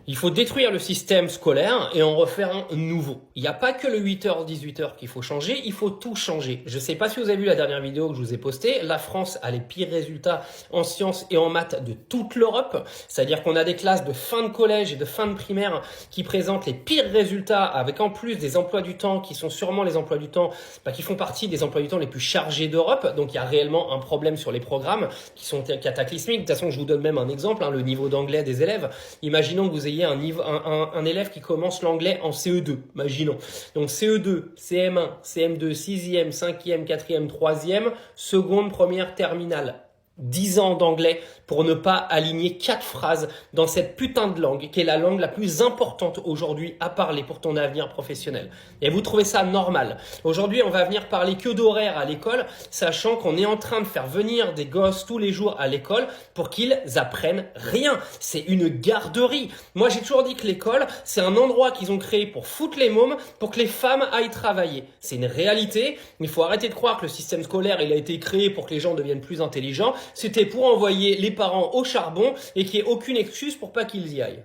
Il faut détruire le système scolaire et en refaire un nouveau. Il n'y a pas que le 8h, 18h qu'il faut changer, il faut tout changer. Je ne sais pas si vous avez vu la dernière vidéo que je vous ai postée. La France a les pires résultats en sciences et en maths de toute l'Europe. C'est-à-dire qu'on a des classes de fin de collège et de fin de primaire qui présentent les pires résultats avec en plus des emplois du temps qui sont sûrement les emplois du temps qui font partie des emplois du temps les plus chargés d'Europe. Donc il y a réellement un problème sur les programmes qui sont cataclysmiques. De toute façon, je vous donne même un exemple, le niveau d'anglais des élèves. Imaginons que vous ayez un élève qui commence l'anglais en CE2, imaginons. Donc CE2, CM1, CM2, 6e, 5e, 4e, 3e, seconde, première, terminale. 10 ans d'anglais pour ne pas aligner 4 phrases dans cette putain de langue qui est la langue la plus importante aujourd'hui à parler pour ton avenir professionnel. Et vous trouvez ça normal? Aujourd'hui, on va venir parler que d'horaire à l'école, sachant qu'on est en train de faire venir des gosses tous les jours à l'école pour qu'ils apprennent rien. C'est une garderie. Moi, j'ai toujours dit que l'école, c'est un endroit qu'ils ont créé pour foutre les mômes, pour que les femmes aillent travailler. C'est une réalité. Il faut arrêter de croire que le système scolaire, il a été créé pour que les gens deviennent plus intelligents. C'était pour envoyer les parents au charbon et qu'il n'y ait aucune excuse pour pas qu'ils y aillent.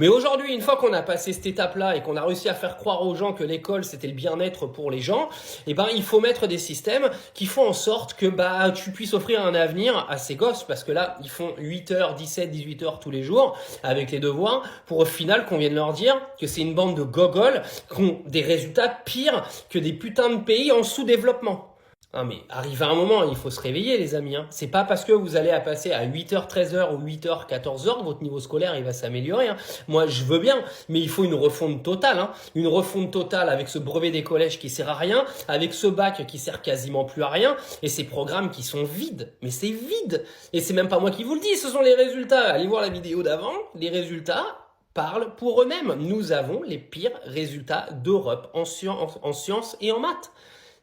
Mais aujourd'hui, une fois qu'on a passé cette étape-là et qu'on a réussi à faire croire aux gens que l'école c'était le bien-être pour les gens, il faut mettre des systèmes qui font en sorte que tu puisses offrir un avenir à ces gosses, parce que là, ils font 8h, 17, 18h tous les jours avec les devoirs pour au final qu'on vienne leur dire que c'est une bande de gogoles qui ont des résultats pires que des putains de pays en sous-développement. Ah mais arrive à un moment, il faut se réveiller les amis. C'est pas parce que vous allez passer à 8h, 13h ou 8h, 14h que votre niveau scolaire il va s'améliorer. Moi je veux bien, mais il faut une refonte totale. Une refonte totale avec ce brevet des collèges qui sert à rien, avec ce bac qui sert quasiment plus à rien, et ces programmes qui sont vides. Mais c'est vide. Et c'est même pas moi qui vous le dis, ce sont les résultats. Allez voir la vidéo d'avant, les résultats parlent pour eux-mêmes. Nous avons les pires résultats d'Europe en sciences et en maths.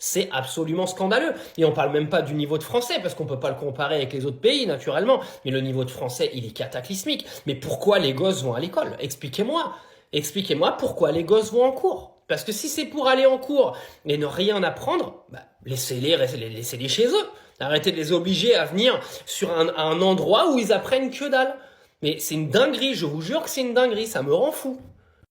C'est absolument scandaleux. Et on parle même pas du niveau de français, parce qu'on peut pas le comparer avec les autres pays, naturellement. Mais le niveau de français, il est cataclysmique. Mais pourquoi les gosses vont à l'école? Expliquez-moi. Expliquez-moi pourquoi les gosses vont en cours. Parce que si c'est pour aller en cours et ne rien apprendre, laissez-les chez eux. Arrêtez de les obliger à venir sur un endroit où ils apprennent que dalle. Mais c'est une dinguerie, je vous jure que c'est une dinguerie, ça me rend fou.